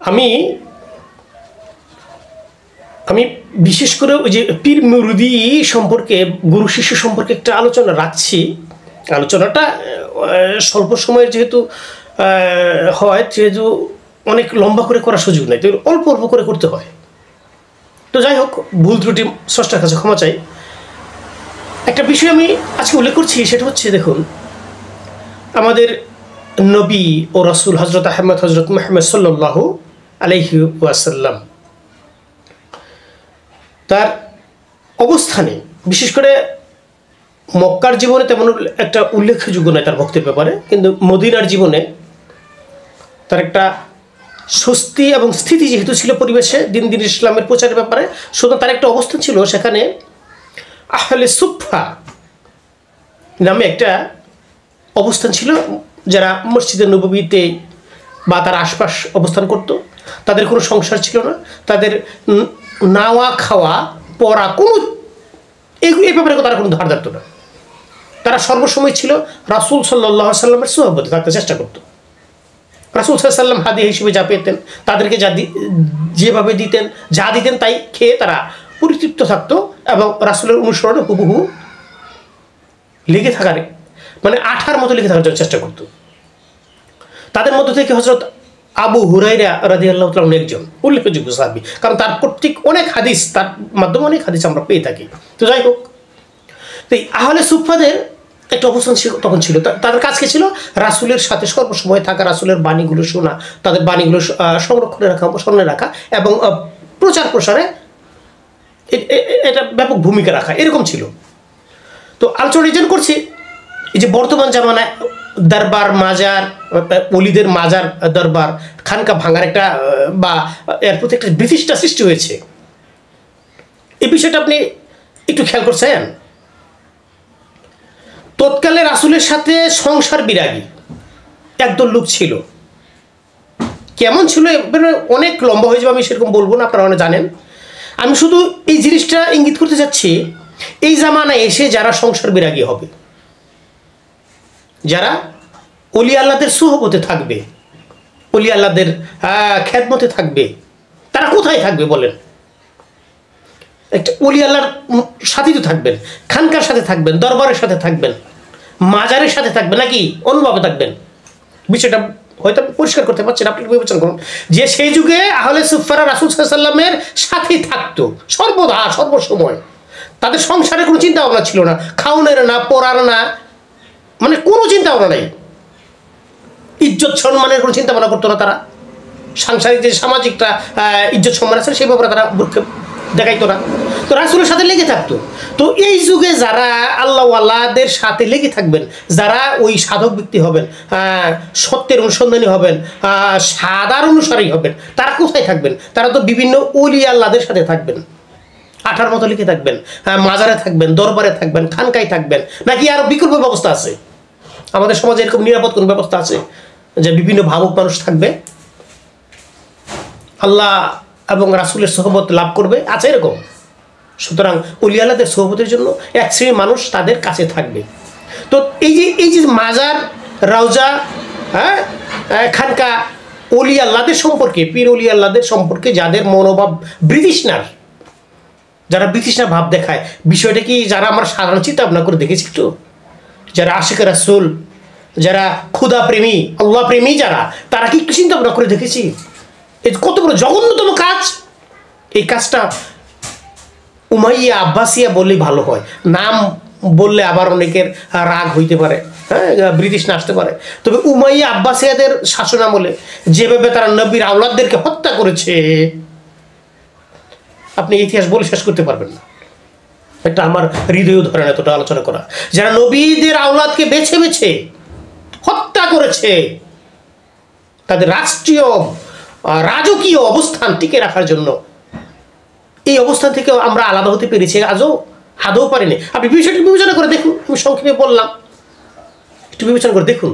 আমি আমি বিশেষ করে ওই যে পীর মুরিদি সম্পর্কে, গুরু শিষ্য সম্পর্কে একটা আলোচনা রাখছি। আলোচনাটা স্বল্প সময়ের যেহেতু হয়, যেহেতু অনেক লম্বা করে করার সুযোগ নেই, তো অল্প অল্প করে করতে হয়। তো যাই হোক, ভুল ত্রুটি স্রষ্টার কাছে ক্ষমা চাই। একটা বিষয় আমি আজকে উল্লেখ করছি, সেটা হচ্ছে দেখুন, আমাদের নবী ও রাসূল হযরত মুহাম্মদ সাল্লাল্লাহু আলাইহি ওয়াসাল্লাম তার অবস্থানে, বিশেষ করে মক্কার জীবনে তেমন একটা উল্লেখযোগ্য নয় তার ভক্তির ব্যাপারে, কিন্তু মদিনার জীবনে তার একটা স্বস্তি এবং স্থিতি যেহেতু ছিল পরিবেশে, দিন দিন ইসলামের প্রচারের ব্যাপারে, সুতরাং তার একটা অবস্থান ছিল সেখানে আহলে সুফা নামে একটা অবস্থান ছিল, যারা মসজিদে নববীতে বা তার আশপাশ অবস্থান করত। তাদের কোনো সংসার ছিল না, তাদের নাওয়া খাওয়া পড়া কোনো এই ব্যাপারে তারা কোনো ধার ধারত না। তারা সর্বসময় ছিল রাসূল সাল্লাল্লাহু আলাইহি সাল্লামের সুহবতে থাকতে চেষ্টা করত। রাসূল সাল্লাল্লাহু আলাইহি সাল্লাম হাদিয়া হিসেবে যা পেতেন, তাদেরকে যেভাবে দিতেন, যা দিতেন তাই খেয়ে তারা পরিতৃপ্ত থাকতো এবং রাসূলের অনুসরণে হুবহু লেগে থাকার, মানে আঠার মতো লেগে থাকার জন্য চেষ্টা করত। তাদের মধ্য থেকে হযরত আবু হুরায়রা রাদিয়াল্লাহু তাআলা একজন উল্লেখযোগ্য সাহাবী, কারণ তার প্রত্যেক অনেক হাদিস, তার মাধ্যমে অনেক হাদিস আমরা পেয়ে থাকি। তো যাই হোক, তো আহলে সুফাদের একটা অবস্থান তখন ছিল, তাদের কাজকে ছিল রাসূলের সাথে সর্বসময় থাকা, রাসূলের বাণীগুলো শোনা, তাদের বাণীগুলো সংরক্ষণে রাখা, স্মরণে রাখা এবং প্রচার প্রসারে এটা ব্যাপক ভূমিকা রাখা, এরকম ছিল। তো আলোচনা রিজন করছি, এই যে বর্তমান জামানায় দরবার, মাজার, ওলিদের মাজার, দরবার, খানকা ভাঙার একটা বা এর প্রতি একটা বিতৃষ্ণা সৃষ্টি হয়েছে, এই বিষয়টা আপনি একটু খেয়াল করছেন? তৎকালে রাসূলের সাথে সংসার বিরাগী একদল লোক ছিল। কেমন ছিল অনেক লম্বা হয়ে যাবে, আমি সেরকম বলবো না, আপনারা অনেক জানেন। আমি শুধু এই জিনিসটা ইঙ্গিত করতে চাচ্ছি, এই জামানায় এসে যারা সংসার বিরাগী হবে, যারা ওলি আল্লাহদের সুহবতে থাকবে, ওলি আল্লাহদের খেদমতে থাকবে, তারা কোথায় থাকবে বলেন? একটা ওলি আল্লাহর সাথে তো থাকবেন, খানকার সাথে থাকবেন, দরবারের সাথে থাকবেন, মাজারের সাথে থাকবেন, নাকি অন্যভাবে থাকবেন? বিষয়টা হয়তো পরিষ্কার করতে পারছেন, আপনি বিবেচনা করুন যে সেই যুগে আহলে সুফারা রাসূল সাল্লাল্লাহু আলাইহি ওয়াসাল্লামের সাথেই থাকতো সর্বদা, সর্বসময়। তাদের সংসারে কোনো চিন্তা ভাবনা ছিল না, খাওয়ানোর না, পড়ার না, মানে কোনো চিন্তা ভাবনা নাই। ইজ্জত সম্মানের কোনো চিন্তা ভাবনা করতো না তারা। সাংসারিক যে সামাজিকটা ইজ্জত সম্মান আছে সেই ব্যাপারে তারা দেখাইতো না। তো রাসূলের সাথে লেগে থাকতো। তো এই যুগে যারা আল্লাহওয়ালাদের সাথে লেগে থাকবেন, যারা ওই সাধক ব্যক্তি হবেন, সত্যের অনুসন্ধানী হবেন, সাদার অনুসারী হবেন, তারা কোথায় থাকবেন? তারা তো বিভিন্ন ওলি আল্লাহদের সাথে থাকবেন, আঠার মতো লিখে থাকবেন, মাজারে থাকবেন, দরবারে থাকবেন, খানকায় থাকবেন, নাকি আরো বিকল্প ব্যবস্থা আছে? আমাদের সমাজে এরকম নিরাপদ কোন ব্যবস্থা আছে যে বিভিন্ন ভাবুক মানুষ থাকবে, আল্লাহ এবং রাসূলের সোহবত লাভ করবে? আছে এরকম? সুতরাং ওলি আল্লাহদের সোহবতের জন্য এক শ্রেণীর মানুষ তাদের কাছে থাকবে। তো এই যে মাজার, রওজা, খানকা, ওলি আল্লাহদের সম্পর্কে, পীর ওলি আল্লাহদের সম্পর্কে যাদের মনোভাব ব্রিটিশনার, যারা ব্রিটিশনা ভাব দেখায়, বিষয়টা কি যারা আমরা সাধারণ চিন্তা ভাবনা করে দেখেছি একটু? যারা আশিক রাসূল, যারা খুদা প্রেমী, আল্লাহ প্রেমী, যারা, তারা কি একটু চিন্তা ভাবনা করে দেখেছি এই কত বড় জঘন্যতম কাজ? এই কাজটা উমাইয়া আব্বাসিয়া বললেই ভালো হয়, নাম বললে আবার অনেকের রাগ হইতে পারে, ব্রিটিশ না আসতে পারে। তবে উমাইয়া আব্বাসিয়াদের শাসন আমলে যেভাবে তারা নবীর আওলাদদেরকে হত্যা করেছে, আপনি ইতিহাস বলে শেষ করতে পারবেন না। এটা আমার হৃদয় ধরে না এতটা আলোচনা করা। যারা নবীদের আওলাদকে বেছে বেছে হত্যা করেছে, তাদের রাষ্ট্রীয় রাজকীয় অবস্থান টিকে রাখার জন্য, এই অবস্থান থেকে আমরা আলাদা হতে পেরেছি আদৌ পারিনি। আপনি বিষয়টি বিবেচনা করে দেখুন, আমি সংক্ষেপে বললাম, একটু বিবেচনা করে দেখুন।